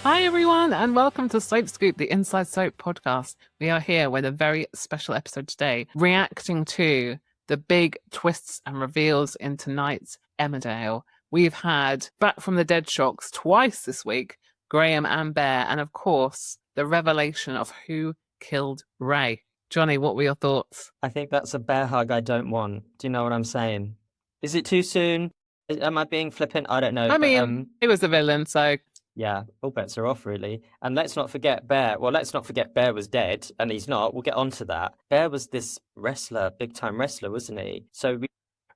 Hi, everyone, and welcome to Soap Scoop, the Inside Soap podcast. We are here with a very special episode today, reacting to the big twists and reveals in tonight's Emmerdale. We've had Back from the Dead shocks twice this week, Graham and Bear, and of course, the revelation of who killed Ray. Johnny, what were your thoughts? I think that's a bear hug I don't want. Do you know what I'm saying? Is it too soon? Am I being flippant? I don't know. I But mean, he was the villain, so yeah, all bets are off really. And let's not forget Bear. Well, let's not forget Bear was dead, and he's not. We'll get on to that. Bear was this wrestler, big time wrestler, wasn't he? So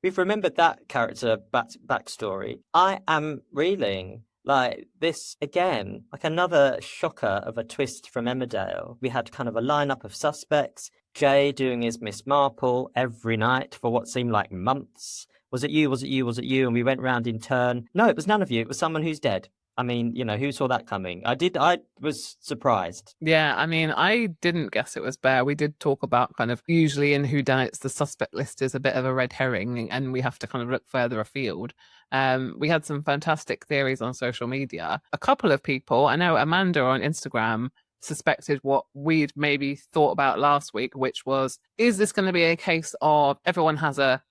we've remembered that character backstory. I am reeling. Like this again, like another shocker of a twist from Emmerdale. We had kind of a lineup of suspects. Jay doing his Miss Marple every night for what seemed like months. Was it you? Was it you? Was it you? And we went round in turn. No, it was none of you. It was someone who's dead. I mean, who saw that coming? I was surprised. yeah, I mean, I didn't guess it was Bear. We did talk about kind of usually in whodunits, the suspect list is a bit of a red herring and we have to kind of look further afield. We had some fantastic theories on social media. A couple of people, I know Amanda on Instagram suspected what we'd maybe thought about last week, which was, is this going to be a case of everyone has a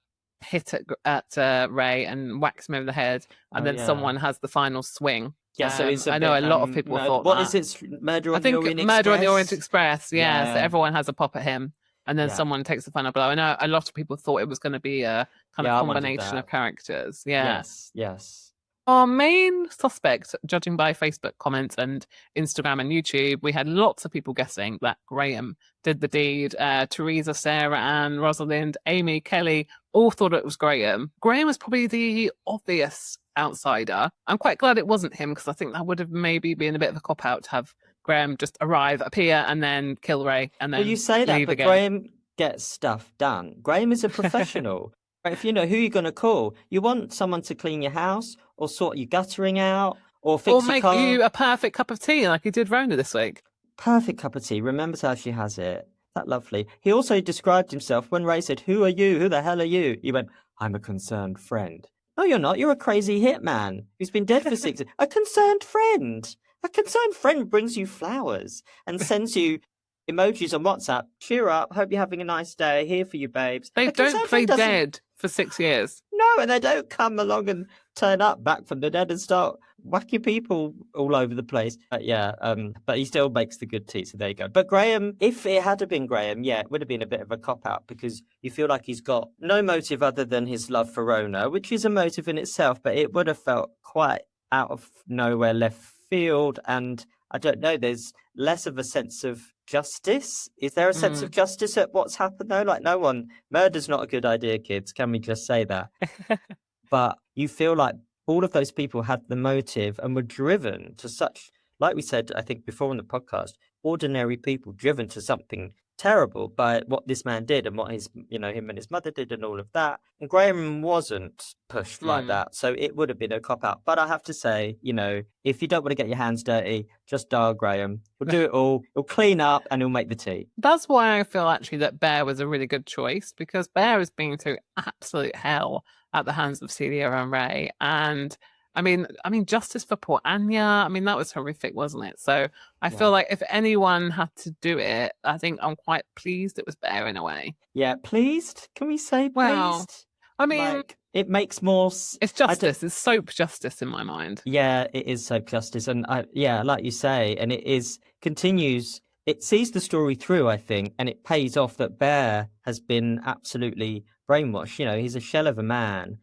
hit at Ray and whacks him over the head, and then someone has the final swing? Yeah, so it's a I know bit, a lot of people thought what that. is it? Murder I on the think Orient Murder on the Orient Express? Express, yeah. So everyone has a pop at him, and then Yeah. someone takes the final blow. I know a lot of people thought it was going to be a kind of Yeah, I wondered combination of that. characters. Yeah. Yes. Our main suspect, judging by Facebook comments and Instagram and YouTube, we had lots of people guessing that Graham did the deed. Teresa, Sarah, Anne, Rosalind, Amy, Kelly all thought it was Graham. Graham was probably the obvious outsider. I'm quite glad it wasn't him because I think that would have maybe been a bit of a cop out to have Graham just arrive, appear, and then kill Ray and then Well, you say that, leave but again. Graham gets stuff done. Graham is a professional. Right, if you know who you're going to call, you want someone to clean your house or sort your guttering out or Or fix your make car. you a perfect cup of tea like he did Rhona this week. Perfect cup of tea. Remembers how she has it. That lovely. He also described himself when Ray said, "Who are you? Who the hell are you?" He went, "I'm a concerned friend." No, you're not. You're a crazy hitman who's been dead for 6 years. A concerned friend. A concerned friend brings you flowers and sends you emojis on WhatsApp. Cheer up. Hope you're having a nice day. Here for you, babes. They A don't concerned play friend doesn't. dead for 6 years. No, and they don't come along and turn up back from the dead and start whacking people all over the place. But he still makes the good tea, so there you go. But Graham, if it had been Graham, yeah, it would have been a bit of a cop-out because you feel like he's got no motive other than his love for Rona, which is a motive in itself, but it would have felt quite out of nowhere left field, and I don't know, there's less of a sense of justice. Is there a sense of justice at what's happened though? Like murder's not a good idea, kids. Can we just say that? But you feel like all of those people had the motive and were driven to such, like we said, I think before on the podcast, ordinary people driven to something terrible by what this man did and what him and his mother did and all of that. And Graham wasn't pushed like that. So it would have been a cop out. But I have to say, if you don't want to get your hands dirty, just dial Graham. He'll do it all. He'll clean up and he'll make the tea. That's why I feel actually that Bear was a really good choice, because Bear has been through absolute hell at the hands of Celia and Ray. And I mean, justice for poor Anya. I mean, that was horrific, wasn't it? So I feel like if anyone had to do it, I think I'm quite pleased it was Bear in a way. Yeah, pleased? Can we say pleased? Well, I mean, it makes more. It's justice. It's soap justice in my mind. Yeah, it is soap justice, and like you say, and continues. It sees the story through, I think, and it pays off that Bear has been absolutely brainwashed. He's a shell of a man.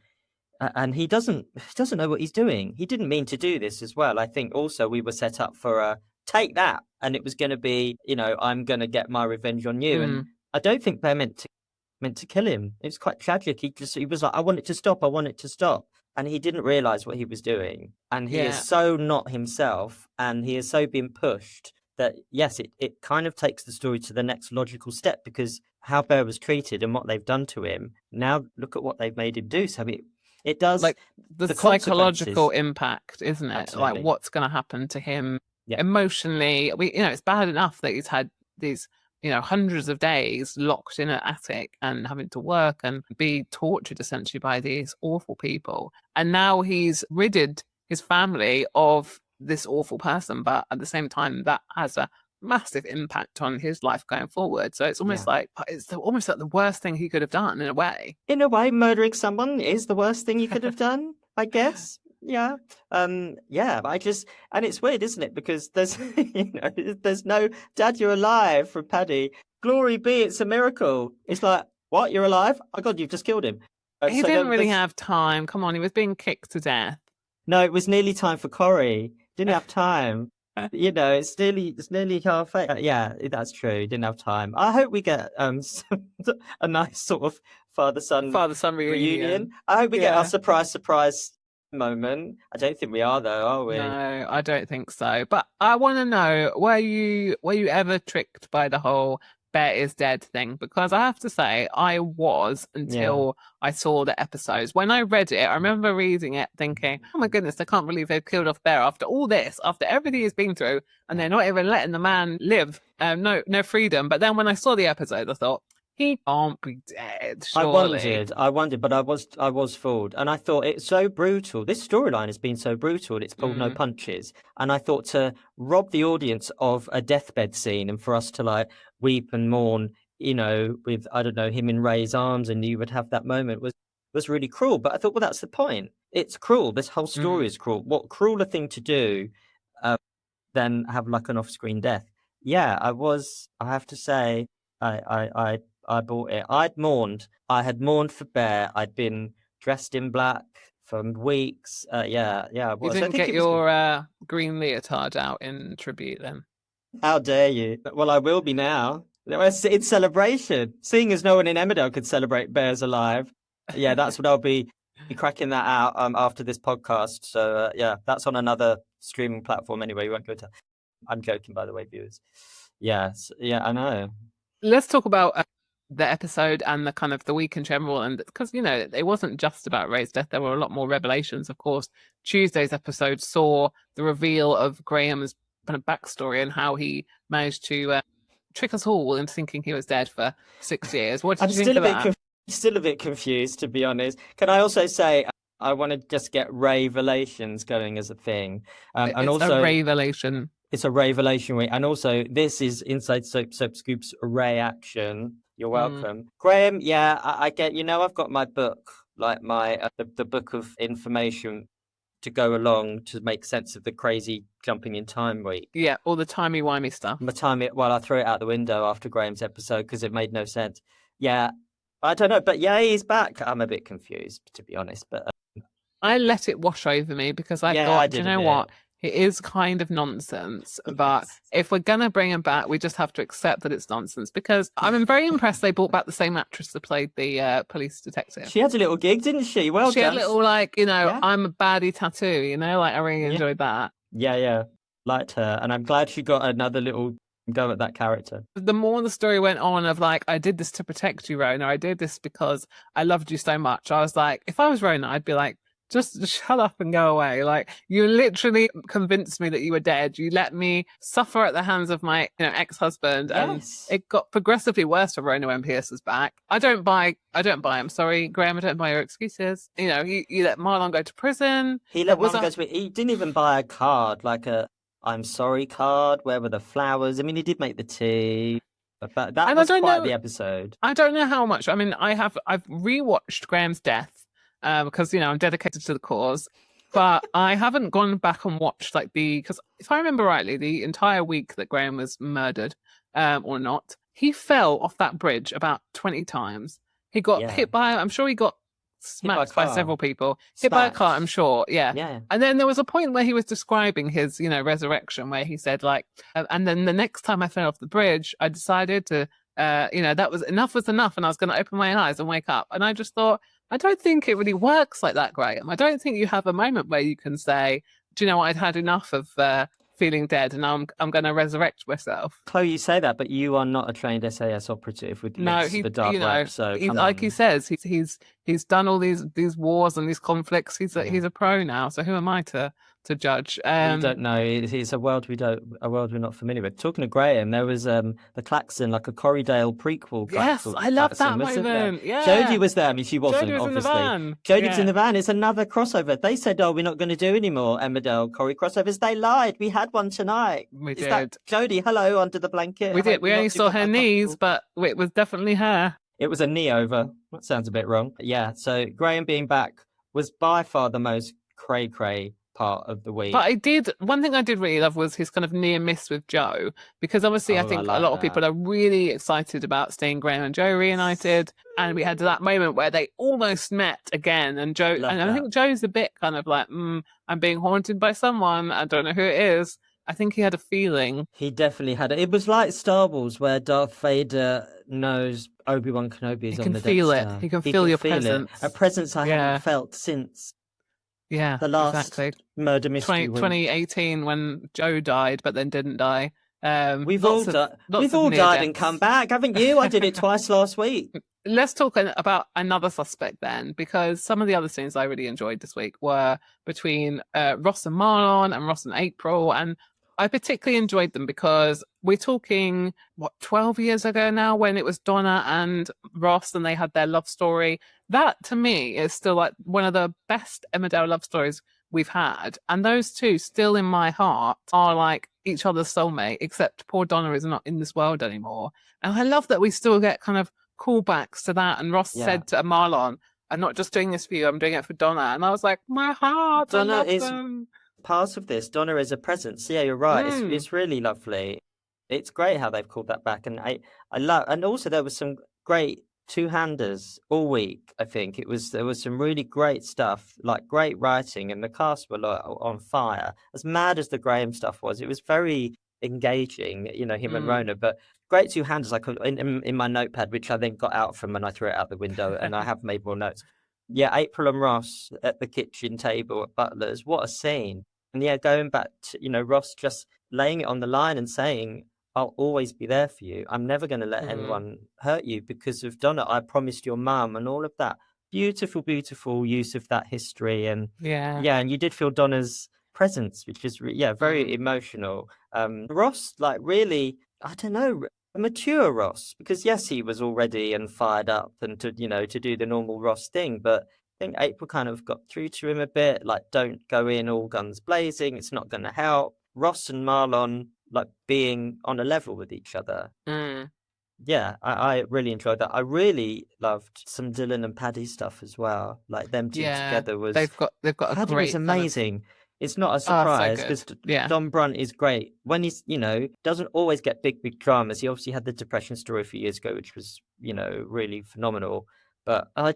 And he doesn't know what he's doing. He didn't mean to do this as well. I think also we were set up for a take that, and it was going to be, I'm going to get my revenge on you. And I don't think Bear meant to kill him. It was quite tragic. He was like, I want it to stop. And he didn't realize what he was doing. And he is so not himself, and he has so been pushed that, yes, it kind of takes the story to the next logical step, because how Bear was treated and what they've done to him. Now look at what they've made him do. So it does, like the psychological impact, isn't it? Absolutely. Like what's going to happen to him emotionally. It's bad enough that he's had these, hundreds of days locked in an attic and having to work and be tortured essentially by these awful people. And now he's ridded his family of this awful person, but at the same time, that has a massive impact on his life going forward. So it's almost like almost like the worst thing he could have done in a way. In a way, murdering someone is the worst thing you could have done, I guess. Yeah. Yeah, but and it's weird, isn't it? Because there's there's no "Dad, you're alive" from Paddy. Glory be, it's a miracle. It's like, what? You're alive? Oh God, you've just killed him. He didn't really have time. Come on, he was being kicked to death. No, it was nearly time for Corrie. Didn't have time. It's nearly half. Yeah, that's true. He didn't have time. I hope we get a nice sort of father-son reunion. I hope we get our surprise moment. I don't think we are though, are we? No, I don't think so. But I want to know, were you ever tricked by the whole Bear is dead thing? Because I have to say, I was until I saw the episodes. When I read it, I remember reading it thinking, oh my goodness, I can't believe they've killed off Bear after all this, after everything he's been through, and they're not even letting the man live. No freedom. But then when I saw the episode, I thought, he can't be dead, surely. I wondered, but I was fooled. And I thought, it's so brutal. This storyline has been so brutal, it's pulled no punches. And I thought, to rob the audience of a deathbed scene and for us to like weep and mourn, with, I don't know, him in Ray's arms, and you would have that moment, was really cruel. But I thought, well, that's the point. It's cruel. This whole story is cruel. What crueler thing to do than have like an off-screen death? Yeah, I have to say, I bought it. I had mourned for Bear. I'd been dressed in black for weeks. Yeah, I was. You didn't get your green leotard out in tribute then? How dare you? Well, I will be now. It's celebration. Seeing as no one in Emmerdale could celebrate Bear's alive. Yeah, that's what I'll be cracking that out after this podcast. So yeah, that's on another streaming platform anyway. You won't go to. I'm joking, by the way, viewers. Yes, yeah, I know. Let's talk about the episode and the kind of the week in general, and because it wasn't just about Ray's death, there were a lot more revelations. Of course, Tuesday's episode saw the reveal of Graham's kind of backstory and how he managed to trick us all into thinking he was dead for 6 years. What did you think of that? Still a bit confused, to be honest. Can I also say, I want to just get Ray-valations going as a thing, and also a Ray-valation. It's a Ray-valation week, and also this is Inside Soap Scoop's Ray action. You're welcome. Graham, yeah, I get, I've got my book, like my the book of information to go along to make sense of the crazy jumping in time week. Yeah, all the timey-wimey stuff. I threw it out the window after Graham's episode because it made no sense. Yeah, I don't know, but yeah, he's back. I'm a bit confused, to be honest, but... I let it wash over me because I thought, you know what? It is kind of nonsense, but if we're going to bring him back, we just have to accept that it's nonsense, because I'm very impressed they brought back the same actress that played the police detective. She had a little gig, didn't she? Well, she had a little, I'm a baddie tattoo, I really enjoyed that. Yeah. Liked her. And I'm glad she got another little go at that character. The more the story went on of I did this to protect you, Rhona. I did this because I loved you so much. I was like, if I was Rhona, I'd be like, just shut up and go away. You literally convinced me that you were dead. You let me suffer at the hands of my ex-husband. Yes. And it got progressively worse for Rhona when Pierce was back. I don't buy. I'm sorry, Graham, I don't buy your excuses. You let Marlon go to prison. He let Marlon go to prison. He didn't even buy a card, like a I'm sorry card. Where were the flowers? I mean, he did make the tea. But that was quite the episode. I don't know how much. I mean, I've rewatched Graham's death. Because I'm dedicated to the cause, but I haven't gone back and watched because if I remember rightly, the entire week that Graham was murdered, or not, he fell off that bridge about 20 times. He got hit by, I'm sure he got smacked by several people. Hit by a car, I'm sure. Yeah. And then there was a point where he was describing his, resurrection, where he said and then the next time I fell off the bridge, I decided to, that was enough, and I was going to open my eyes and wake up. And I just thought, I don't think it really works like that, Graham. I don't think you have a moment where you can say, do you know what, I'd had enough of feeling dead and I'm going to resurrect myself. Chloe, you say that, but you are not a trained SAS operative with the dark web. So he says, he's He's done all these wars and these conflicts. He's a pro now. So who am I to judge? We don't know. It's a world we're not familiar with. Talking of Graham, there was the Klaxon, like a Corriedale prequel. Yes, I love that moment. Yeah, Jodie was there. I mean, she wasn't, Jodie was obviously. in the van. Jodie's in the van. It's another crossover. They said, "Oh, we're not going to do any more Emmerdale Corrie crossovers." They lied. We had one tonight. We Is did. that Jodie? Hello, under the blanket. We did. We only saw her knees, but it was definitely her. It was a knee over. That sounds a bit wrong. Yeah. So Graham being back was by far the most cray part of the week. But one thing I did really love was his kind of near miss with Joe, because obviously I think a lot of people are really excited about seeing Graham and Joe reunited, and we had that moment where they almost met again, and Joe, I think Joe's a bit kind of like, I'm being haunted by someone, I don't know who it is. I think he had a feeling. He definitely had it. It was like Star Wars, where Darth Vader knows Obi-Wan Kenobi is on the Death Star. He can feel your presence. A presence I haven't felt since the last murder mystery. 2018, when Joe died, but then didn't die. We've all died and come back, haven't you? I did it twice last week. Let's talk about another suspect then, because some of the other scenes I really enjoyed this week were between Ross and Marlon and Ross and April, and I particularly enjoyed them because we're talking, 12 years ago now, when it was Donna and Ross and they had their love story. That, to me, is still like one of the best Emmerdale love stories we've had. And those two, still in my heart, are like each other's soulmate, except poor Donna is not in this world anymore. And I love that we still get kind of callbacks to that. And Ross said to Marlon, "I'm not just doing this for you, I'm doing it for Donna." And I was like, my heart, Donna is part of this. Donna is a presence. Yeah, you're right. It's really lovely. It's great how they've called that back, and I love. And also there was some great two-handers all week. I think there was some really great stuff, like great writing, and the cast were like on fire. As mad as the Graham stuff was, it was very engaging. Him and Rhona, but great two-handers. Like in my notepad, which I then got out from and I threw it out the window, and I have made more notes. Yeah, April and Ross at the kitchen table at Butler's. What a scene. And yeah, going back to, Ross just laying it on the line and saying, "I'll always be there for you. I'm never going to let anyone hurt you because of Donna. I promised your mum," and all of that. Beautiful, beautiful use of that history. And and you did feel Donna's presence, which is, very emotional. Ross, like, really, I don't know, a mature Ross, because yes, he was all ready and fired up and to do the normal Ross thing, but I think April kind of got through to him a bit, like, don't go in all guns blazing, it's not going to help. Ross and Marlon, like, being on a level with each other. Yeah, I really enjoyed that. I really loved some Dylan and Paddy stuff as well. Like, them two together was... They've got a Paddy great... was amazing. It's not a surprise because Don Brunt is great. When he's, doesn't always get big dramas. He obviously had the depression story a few years ago, which was, really phenomenal. But I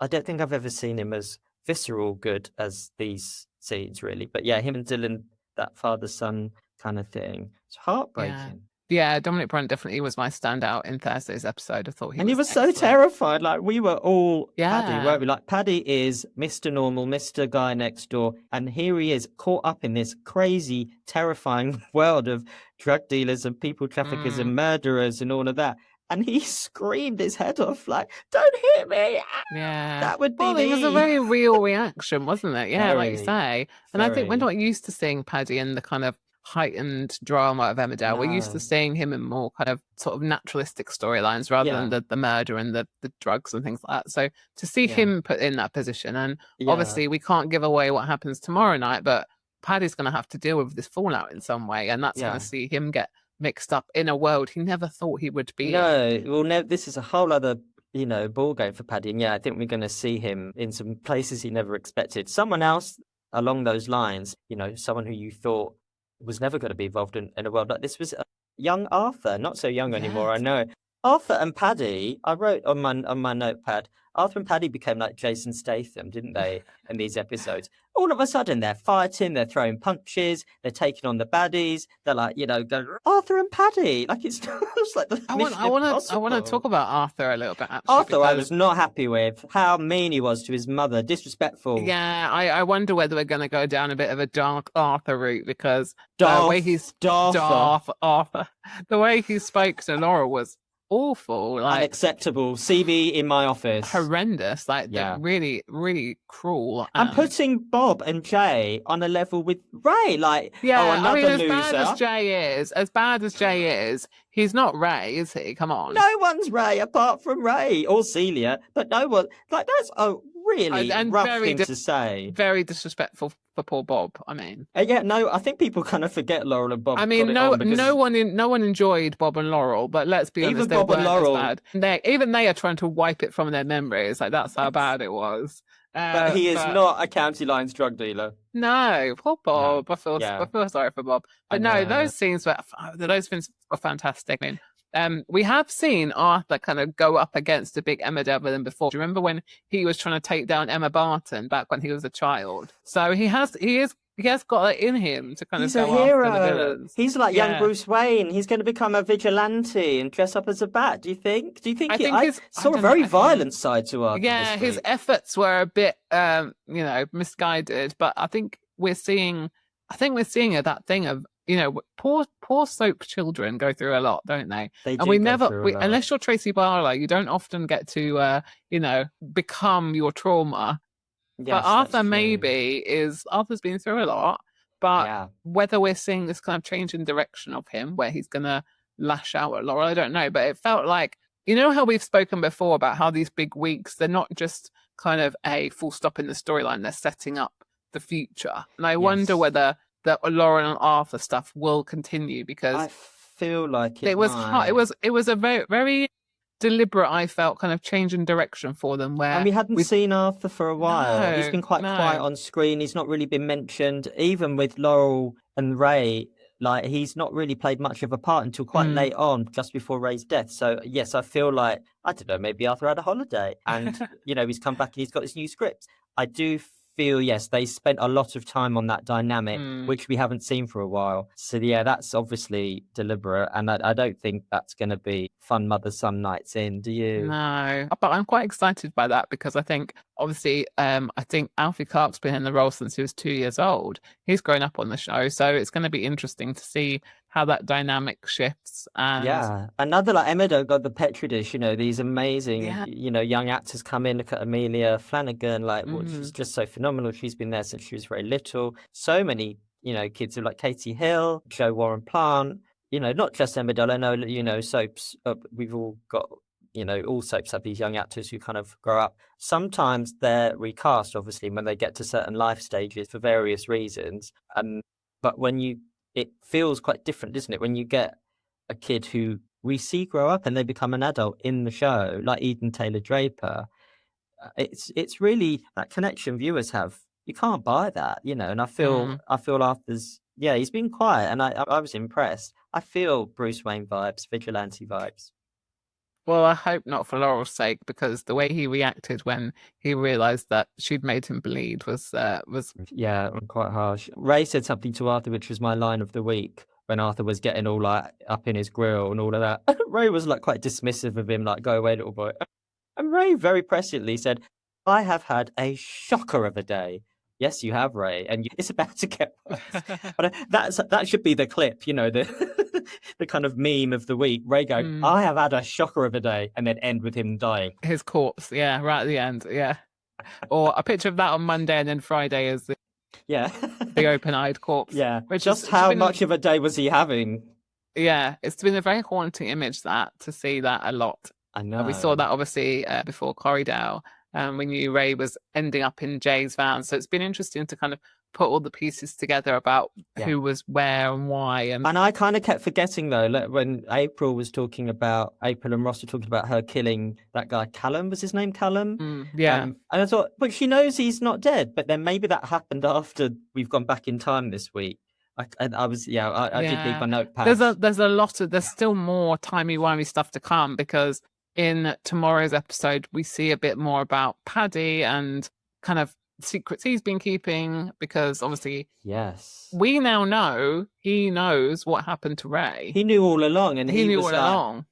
don't think I've ever seen him as visceral good as these scenes, really. But yeah, him and Dylan, that father-son kind of thing, it's heartbreaking. Yeah, Dominic Brunt definitely was my standout in Thursday's episode. I thought he was excellent. So terrified. Like, we were all Paddy, weren't we? Like, Paddy is Mr. Normal, Mr. Guy next door, and here he is caught up in this crazy, terrifying world of drug dealers and people traffickers and murderers and all of that. And he screamed his head off, like, "Don't hit me!" Yeah, that would be me. It was a very real reaction, wasn't it? Yeah, like you say. And I think we're not used to seeing Paddy in the kind of heightened drama of Emmerdale. We're used to seeing him in more kind of sort of naturalistic storylines rather than the murder and the drugs and things like that. So to see him put in that position, and obviously we can't give away what happens tomorrow night, but Paddy's going to have to deal with this fallout in some way, and that's going to see him get mixed up in a world he never thought he would be in. Well, this is a whole other ball game for Paddy, and I think we're going to see him in some places he never expected. Someone else along those lines, someone who you thought was never going to be involved in a world like this was young Arthur. Not so young anymore, I know. Arthur and Paddy, I wrote on my notepad, Arthur and Paddy became like Jason Statham, didn't they, in these episodes? All of a sudden, they're fighting, they're throwing punches, they're taking on the baddies. They're like, going, Arthur and Paddy. Like, it's like the I want to talk about Arthur a little bit, actually. Arthur, I was not happy with how mean he was to his mother, disrespectful. Yeah, I wonder whether we're going to go down a bit of a dark Arthur route, because the way he spoke to Laura was awful, like unacceptable. See me in my office. horrendous, like Yeah. really, really cruel. And putting Bob and Jay on a level with Ray, like, Yeah, oh, I mean, another as bad as loser. Jay is, he's not Ray, is he? Come on. No one's Ray apart from Ray or Celia, but no one. Like, that's a really And rough very thing to say. very disrespectful for poor Bob. I mean, Yeah, no, I think people kind of forget Laurel and Bob I got mean, it on because no one enjoyed Bob and Laurel, but let's be honest, even they Bob and weren't as Laurel, bad. Even they are trying to wipe it from their memories. Like that's how bad it was. but he is But not a county lines drug dealer. no, poor No. Bob. Yeah. I feel sorry for Bob. But no, those scenes were fantastic. I mean, we have seen Arthur kind of go up against a big Emmerdale villain before. Do you remember when he was trying to take down Emma Barton back when he was a child? So he has got it in him to kind He's of a go after the hero. villains. He's like young Yeah. Bruce Wayne. He's going to become a vigilante and dress up as a bat. Do you think? I saw a don't very know, violent side to Arthur. Yeah, this his week. efforts were a bit, misguided. But I think we're seeing that thing of, poor soap children go through a lot, don't they? They And do we go never, through a lot. unless you're Tracy Barlow, you don't often get to, become your trauma. Yes, But Arthur's been through a lot. But whether we're seeing this kind of change in direction of him, where he's gonna lash out at Laurel, I don't know. But it felt like, how we've spoken before about how these big weeks, they're not just kind of a full stop in the storyline, they're setting up the future. And I wonder whether the Laurel and Arthur stuff will continue, because I feel like it was hard. It was a very, very deliberate, I felt, kind of change in direction for them, where and we hadn't seen Arthur for a while. He's been quite quiet No. on screen. He's not really been mentioned, even with Laurel and Ray. Like, he's not really played much of a part until quite late on, just before Ray's death. So yes, I feel like, I don't know, maybe Arthur had a holiday and he's come back and he's got this new script. I do feel, yes, they spent a lot of time on that dynamic, which we haven't seen for a while. So yeah, that's obviously deliberate, and I don't think that's going to be fun mother-son nights in. Do you? No, but I'm quite excited by that, because I think, obviously, I think Alfie Clark's been in the role since he was 2 years old. He's grown up on the show, so it's going to be interesting to see how that dynamic shifts. And yeah, another like Emmerdale got the Petri dish. These amazing, young actors come in. Look at Amelia Flanagan, she's just so phenomenal. She's been there since she was very little. So many, kids who like Katie Hill, Joe Warren Plant. Not just Emmerdale. I know, soaps. We've all got, all soaps have these young actors who kind of grow up. Sometimes they're recast, obviously, when they get to certain life stages for various reasons. But it feels quite different, doesn't it? When you get a kid who we see grow up and they become an adult in the show, like Eden Taylor Draper. It's really that connection viewers have. You can't buy that, and I feel Arthur's, he's been quiet, and I was impressed. I feel Bruce Wayne vibes, vigilante vibes. Well, I hope not, for Laurel's sake, because the way he reacted when he realised that she'd made him bleed was quite harsh. Ray said something to Arthur, which was my line of the week, when Arthur was getting all like up in his grill and all of that. Ray was like quite dismissive of him, like, go away, little boy. And Ray very presciently said, I have had a shocker of a day. Yes, you have, Ray, and it's about to get worse. But that should be the clip, the kind of meme of the week. Ray going, I have had a shocker of a day, and then end with him dying. His corpse, right at the end, or a picture of that on Monday, and then Friday is the open-eyed corpse. Yeah, how much of a day was he having? Yeah, it's been a very haunting image to see that a lot. I know. We saw that obviously before Corridale. We knew Ray was ending up in Jay's van. So it's been interesting to kind of put all the pieces together about who was where and why. And I kind of kept forgetting, though, when April and Ross were talking about her killing that guy, Callum, was his name, Callum? And I thought, but she knows he's not dead. But then maybe that happened after we've gone back in time this week. I did leave my notepad. There's still more timey-wimey stuff to come, because in tomorrow's episode, we see a bit more about Paddy and kind of secrets he's been keeping, because obviously, we now know he knows what happened to Ray. He knew all along, and he knew all along.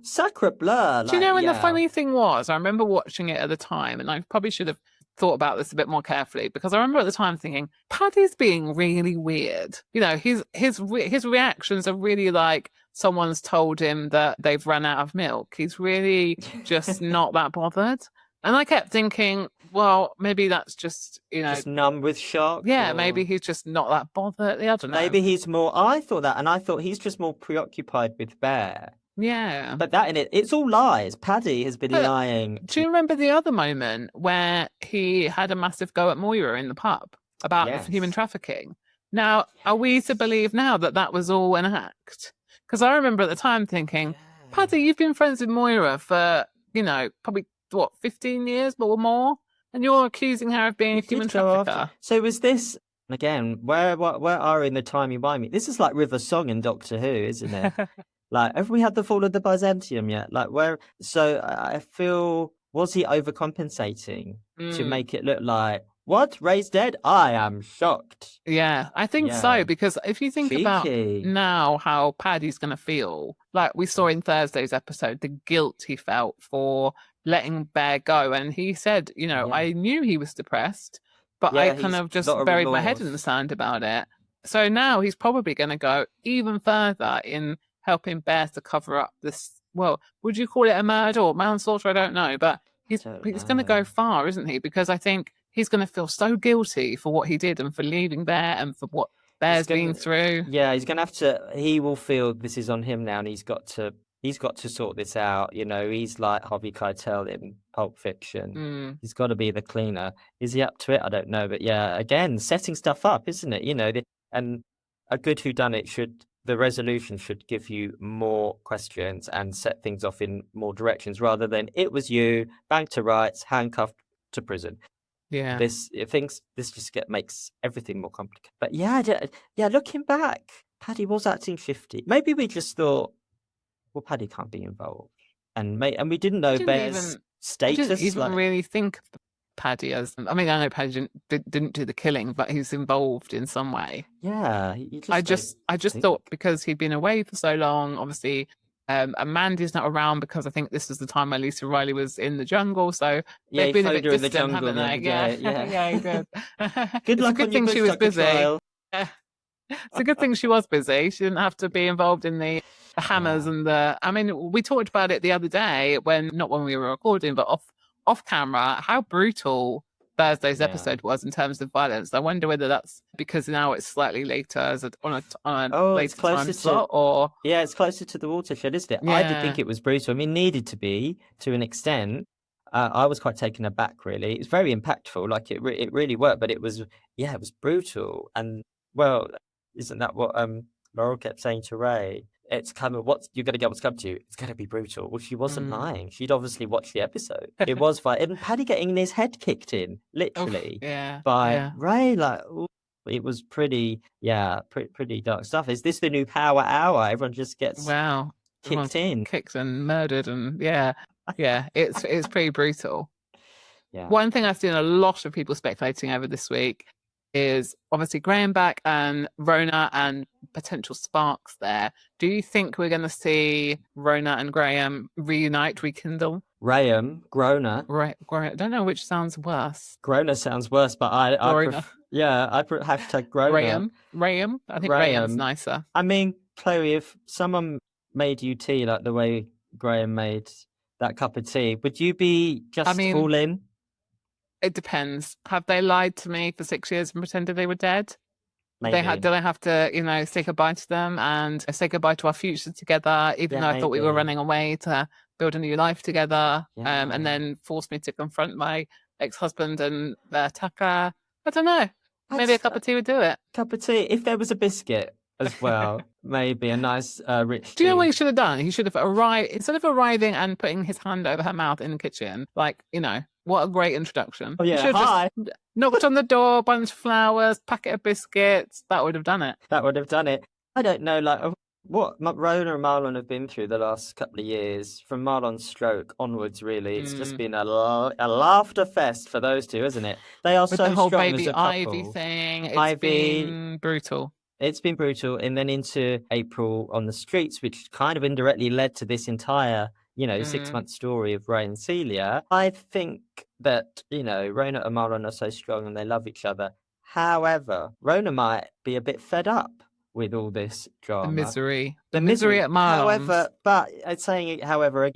Sacre bleu. Do you know when the funny thing was? I remember watching it at the time, and I probably should have thought about this a bit more carefully, because I remember at the time thinking, Paddy's being really weird. You know, his reactions are really like someone's told him that they've run out of milk. He's really just not that bothered. And I kept thinking, well, maybe that's just, you know, just numb with shock. yeah, or... maybe he's just not that bothered. I don't know. Maybe he's more. I thought that, and I thought he's just more preoccupied with Bear. Yeah. But that in it's all lies. Paddy has been lying. Do you remember the other moment where he had a massive go at Moira in the pub about the human trafficking? Now, are we to believe now that that was all an act? Because I remember at the time thinking, Paddy, you've been friends with Moira for, you know, probably, 15 years or more? And you're accusing her of being a human trafficker. So was this, again, where are in the timey-wimey? This is like River Song in Doctor Who, isn't it? Like, have we had the fall of the Byzantium yet? Like, where? So I feel, was he overcompensating to make it look like, what? Ray's dead? I am shocked. Yeah, I think so, because if you think about now how Paddy's going to feel, like we saw in Thursday's episode, the guilt he felt for letting Bear go. And he said, you know, I knew he was depressed, but I kind of just buried my head in the sand about it. So now he's probably going to go even further in helping Bear to cover up this, well, would you call it a murder or manslaughter? I don't know, but he's going to go far, isn't he? Because I think he's going to feel so guilty for what he did and for leaving Bear and for what Bear's been through. Yeah, he's going to have to, he will feel this is on him now, and he's got to sort this out. You know, he's like Harvey Keitel in Pulp Fiction. He's got to be the cleaner. Is he up to it? I don't know. But yeah, again, setting stuff up, isn't it? You know, and a good whodunit the resolution should give you more questions and set things off in more directions, rather than it was you, bang to rights, handcuffed to prison. Yeah. This just makes everything more complicated. But yeah, looking back, Paddy was acting shifty. Maybe we just thought, well, Paddy can't be involved, and we didn't know Bear's status. I didn't even really think of Paddy as. I mean, I know Paddy didn't do the killing, but he's involved in some way. Yeah, I just thought, because he'd been away for so long, obviously. And Mandy's not around, because I think this was the time where Lisa Riley was in the jungle. So they've been a bit distant, haven't they? Yeah, he did. Good luck. It's a good thing she was busy. It's a good thing she was busy. She didn't have to be involved in the hammers and the. I mean, we talked about it the other day not when we were recording, but off camera, how brutal Thursday's episode was in terms of violence. I wonder whether that's because now it's slightly later on a later time slot, or it's closer to the watershed, isn't it? I did think it was brutal. I mean, needed to be to an extent. I was quite taken aback, really. It's very impactful, like it really worked, but it was brutal. And well, isn't that what Laurel kept saying to Ray? It's coming. You're going to get what's come to you. It's going to be brutal. Well, she wasn't lying. She'd obviously watched the episode. It was fine. And Paddy getting his head kicked in, literally, by Ray. Like, it was pretty dark stuff. Is this the new Power Hour? Everyone just gets kicked and murdered, and it's pretty brutal. Yeah. One thing I've seen a lot of people speculating over this week is obviously Graham back and Rhona and potential sparks there. Do you think we're going to see Rhona and Graham reunite, rekindle? Grona. Right, I don't know which sounds worse. Grona sounds worse, but I hashtag Grona. Graham. I think Graham's nicer. I mean, Chloe, if someone made you tea like the way Graham made that cup of tea, would you be all in? It depends. Have they lied to me for 6 years and pretended they were dead? Maybe. Do I have to, say goodbye to them and say goodbye to our future together, even though I thought we were running away to build a new life together, and then force me to confront my ex-husband and Tucker? I don't know. Maybe a cup of tea would do it. Cup of tea. If there was a biscuit as well, maybe a nice rich tea. Do you know what he should have done? He should have arrived, instead of arriving and putting his hand over her mouth in the kitchen, what a great introduction. Oh, yeah. Hi. Just knocked on the door, bunch of flowers, packet of biscuits. That would have done it. I don't know, what Rona and Marlon have been through the last couple of years, from Marlon's stroke onwards, really. It's just been a laughter fest for those two, isn't it? They are With so the whole strong baby as a couple. Ivy thing. It's been brutal. It's been brutal. And then into April on the streets, which kind of indirectly led to this entire Mm. 6-month story of Ray and Celia. I think that, Rhona and Marlon are so strong and they love each other. However, Rhona might be a bit fed up with all this The drama. misery. The The misery misery. at Marlon's. However, but saying it, however,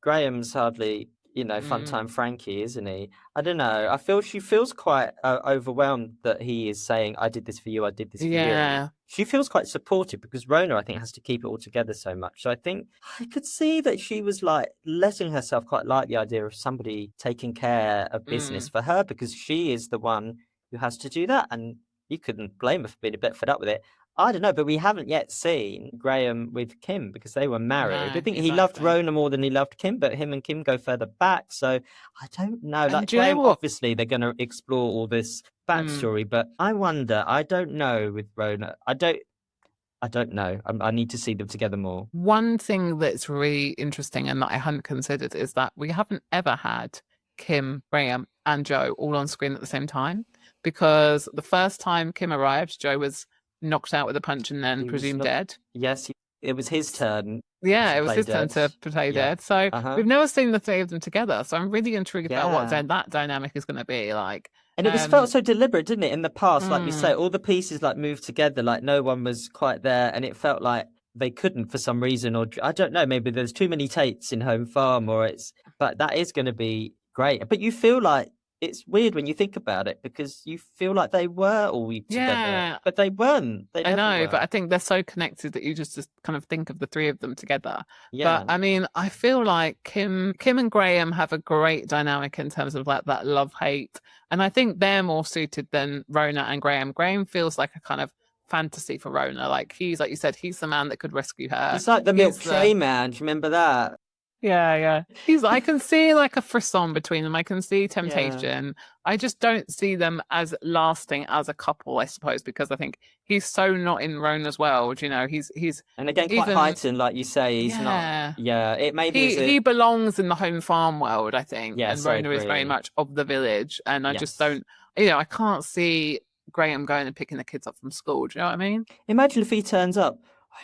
Graham's hardly, fun Mm. time Frankie, isn't he? I don't know. I feel she feels quite overwhelmed that he is saying, I did this for you, I did this for you. Yeah. She feels quite supportive because Rona, I think, has to keep it all together so much. So I think I could see that she was like letting herself quite like the idea of somebody taking care of business Mm. for her because she is the one who has to do that. And you couldn't blame her for being a bit fed up with it. I don't know, but we haven't yet seen Graham with Kim because they were married. I No, think he loved exactly. Rona more than he loved Kim, but him and Kim go further back. So I don't know. And Like do you know Graham, what? obviously, they're going to explore all this Mm. backstory, but I wonder. I don't know with Rona. I don't know. I need to see them together more. One thing that's really interesting and that I hadn't considered is that we haven't ever had Kim, Graham, and Joe all on screen at the same time. Because the first time Kim arrived, Joe was knocked out with a punch and then He was presumed not. dead. Yes, it was his turn Yeah, to it was play his turn dead. to play Yeah. dead. So Uh-huh. we've never seen the three of them together. So I'm really intrigued about what Yeah. that dynamic is going to be like. And it was felt so deliberate, didn't it? In the past, like you say, Mm, all the pieces like moved together, like no one was quite there, and it felt like they couldn't for some reason, or I don't know, maybe there's too many Tates in Home Farm, but that is going to be great. But you feel like it's weird when you think about it because you feel like they were all together, yeah, but they weren't. They I never know, but were. I think they're so connected that you just kind of think of the three of them together. But Yeah. I mean, I feel like Kim and Graham have a great dynamic in terms of like that love hate, and I think they're more suited than Rona and Graham. Graham feels like a kind of fantasy for Rona. Like he's like you said, he's the man that could rescue her. He's like the milk He's the tray man. Do you remember that? yeah. I can see like a frisson between them. I can see Yeah. temptation. I just don't see them as lasting as a couple, I suppose, because I think he's so not in Rona's world. He's And again, quite even heightened, like you say. He's not. yeah. Yeah. It maybe is He belongs in the home farm world, I think, and Yes, I Rona is very agree. much of the village. And I just Yes. don't, I can't see Graham going and picking the kids up from school. Do you know what I mean? Imagine if he turns up.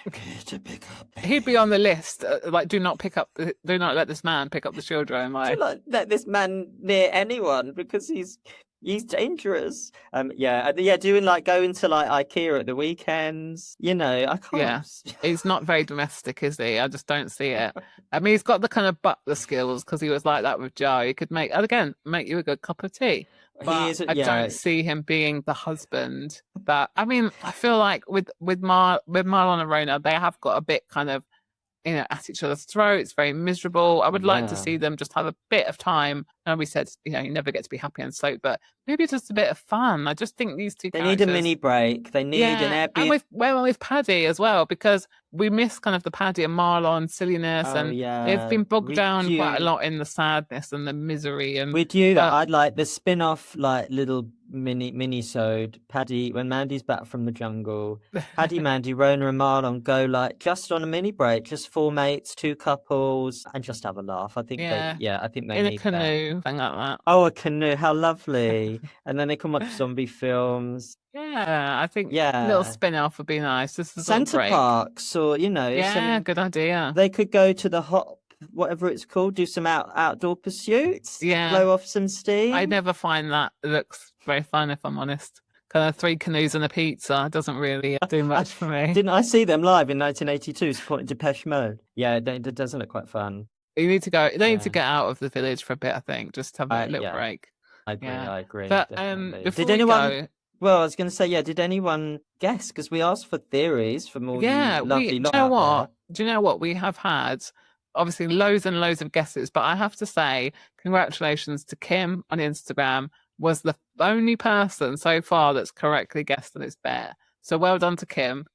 I'm here to pick up. He'd be on the list, like do not let this man pick up the children. Do you Like not let this man near anyone because he's dangerous. Yeah, doing like going to like IKEA at the weekends. I yeah, can't. he's not very domestic, is he? I just don't see it. I mean, he's got the kind of butler skills because he was like that with Joe. He could make you a good cup of tea, He but isn't. I Yeah, don't see him being the husband that. I mean, I feel like with Marlon and Rona, they have got a bit kind of at each other's throats, very miserable. I would like to yeah. see them just have a bit of time. And we said, you never get to be happy and soap, but maybe just a bit of fun. I just think these two They need a characters, mini break. They need an yeah, and Airbnb. with Paddy as well, because we miss kind of the Paddy and Marlon silliness, Oh and they've yeah, been bogged with down quite a you. lot in the sadness and the misery. And With you, that but I'd like the spin-off, like little mini-sode. Paddy, when Mandy's back from the jungle, Paddy, Mandy, Rona, and Marlon go like just on a mini break, just four mates, two couples, and just have a laugh. yeah, I think they in a need that. canoe, thing like that. Oh, a canoe, how lovely! And then they can watch zombie films. Yeah, I think a little Yeah, spin-off would be nice. Just a sort of Centre break. Parks, or Yeah, some. good idea. They could go to the hot, whatever it's called, do some outdoor pursuits, Yeah, blow off some I steam. never find that looks very fun, if I'm honest. Kind of three canoes and a pizza doesn't really do I much for me. didn't I see them live in 1982 supporting Depeche Mode. Yeah, it doesn't look quite fun. You need to go. They need to Yeah, get out of the village for a bit, I think. Just have a little yeah, break. I agree. Yeah. I agree But definitely. before Did we anyone? go, Well, I was going to say, yeah. Did anyone guess? Because we asked for theories from all you yeah, lovely do lot you know out what? there. Do you know what? We have had obviously loads and loads of guesses, but I have to say, congratulations to Kim on Instagram, was the only person so far that's correctly guessed that it's bear. So well done to Kim.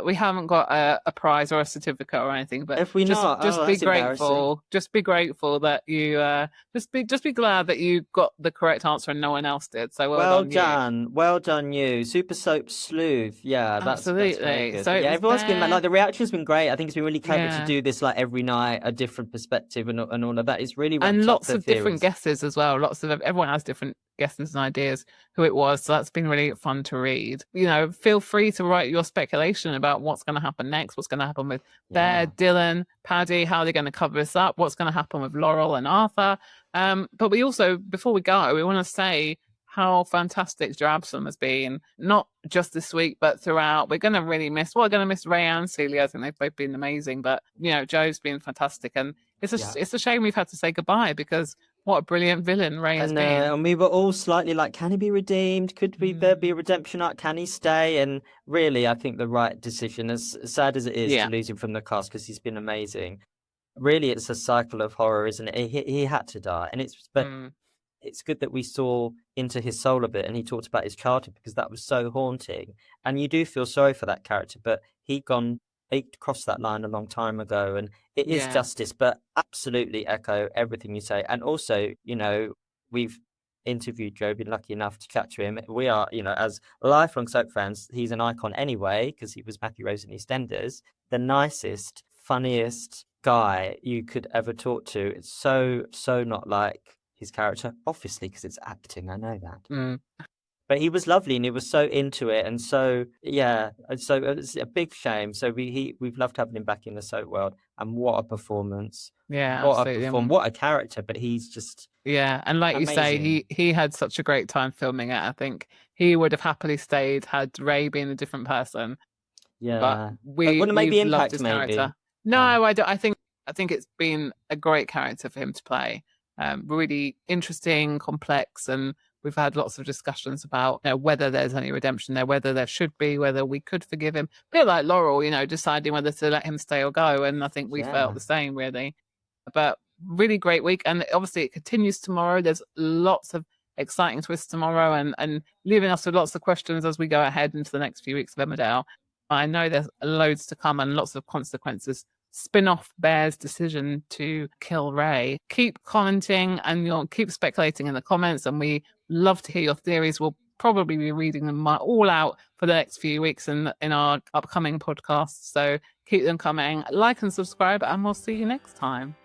We haven't got a prize or a certificate or anything, but If we not, oh, just be that's embarrassing. grateful. Just be grateful that you just be glad that you got the correct answer and no one else did. So well done you. Well done, you Super Soap Sleuth. Yeah, that's very Absolutely. good. So But it yeah, was everyone's been bear. like the reaction's been great. I think it's been really clever to Yeah. do this like every night, a different perspective and all of that. It's really And ramped up lots the of different theories. guesses as well. Lots of everyone has different guesses and ideas who it was. So that's been really fun to read. You know, feel free to write your speculation about what's going to happen next, what's going to happen with Bear, Dylan, Paddy, how they're going to cover this up, what's going to happen with Laurel and Arthur. But we also, before we go, we want to say how fantastic Joe Absolom has been, not just this week, but throughout. We're going to really miss Ray and Celia. I think they've both been amazing, but, you know, Joe's been fantastic. And it's a shame we've had to say goodbye, because what a brilliant villain Ray has been. And we were all slightly like, can he be redeemed? Could there be a redemption arc? Can he stay? And really, I think the right decision, as sad as it is to lose him from the cast, because he's been amazing. Really, it's a cycle of horror, isn't it? He had to die. And it's good that we saw into his soul a bit, and he talked about his childhood, because that was so haunting. And you do feel sorry for that character, but he crossed that line a long time ago, and it is justice. But absolutely echo everything you say. And also, you know, we've interviewed Joe, been lucky enough to chat to him. We are, you know, as lifelong soap fans, he's an icon anyway, because he was Matthew Rose in EastEnders, the nicest, funniest guy you could ever talk to. It's so not like his character, obviously, because it's acting, I know that. But he was lovely, and he was so into it, and so so it's a big shame. So we've loved having him back in the soap world, and what a performance! What a character! But he's just and like amazing. You say, he had such a great time filming it. I think he would have happily stayed had Ray been a different person. But wouldn't maybe Impact his maybe. Character. No, I don't. I think it's been a great character for him to play. Really interesting, complex, and we've had lots of discussions about, you know, whether there's any redemption there, whether there should be, whether we could forgive him. A bit like Laurel, you know, deciding whether to let him stay or go. And I think we felt the same, really. But really great week. And obviously it continues tomorrow. There's lots of exciting twists tomorrow, and leaving us with lots of questions as we go ahead into the next few weeks of Emmerdale. I know there's loads to come and lots of consequences. Spin-off Bear's decision to kill Ray. Keep commenting and you'll keep speculating in the comments, and we love to hear your theories. We'll probably be reading them all out for the next few weeks in our upcoming podcasts. So keep them coming. Like and subscribe, and we'll see you next time.